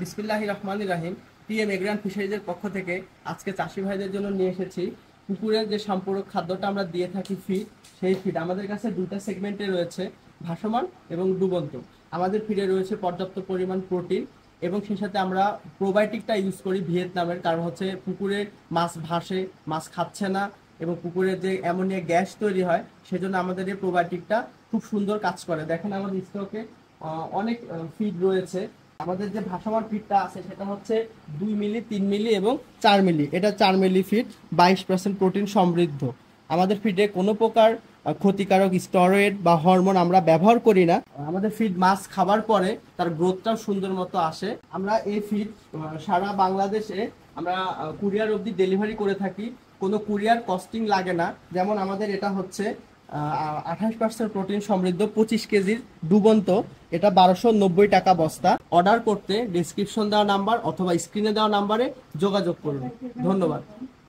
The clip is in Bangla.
বিসমিল্লাহির রহমানির রহিম। পিএম এগ্রান ফিশারিজের পক্ষ থেকে আজকে চাষি ভাইদের জন্য নিয়ে এসেছি পুকুরের যে সম্পূরক খাদ্যটা আমরা দিয়ে থাকি ফিড। সেই ফিড আমাদের কাছে দুইটা সেগমেন্টে রয়েছে, ভাসমান এবং ডুবন্ত। আমাদের ফিডে রয়েছে পর্যাপ্ত পরিমাণ প্রোটিন এবং সেই সাথে আমরা প্রোবায়োটিকটা ইউজ করি ভিয়েতনামের, কারণ হচ্ছে পুকুরের মাছ ভাসে, মাছ খাচ্ছে না এবং পুকুরের যে অ্যামোনিয়া গ্যাস তৈরি হয় সেজন্য আমাদের এই প্রোবায়োটিকটা খুব সুন্দর কাজ করে। দেখেন আমাদের স্টকে অনেক ফিড রয়েছে। আমাদের যে ভাসমান ফিডটা আছে সেটা হচ্ছে 2 মিলি, 3 মিলি এবং 4 মিলি। এটা 4 মিলি ফিড, 22% প্রোটিন সমৃদ্ধ। আমাদের ফিডে কোনো প্রকার ক্ষতিকারক স্টেরয়েড বা হরমোন আমরা ব্যবহার করি না। আমাদের ফিড মাছ খাবার পরে তার গ্রোথটাও সুন্দর মতো আসে। আমরা এই ফিড সারা বাংলাদেশে আমরা কুরিয়ার অবধি ডেলিভারি করে থাকি, কোনো কুরিয়ার কস্টিং লাগে না। যেমন আমাদের এটা হচ্ছে 28% প্রোটিন সমৃদ্ধ 25 কেজির ডুবন্ত, এটা 1290 টাকা বস্তা। অর্ডার করতে ডিসক্রিপশন দেওয়া নাম্বার অথবা স্ক্রিনে দেওয়া নাম্বারে যোগাযোগ করুন। ধন্যবাদ।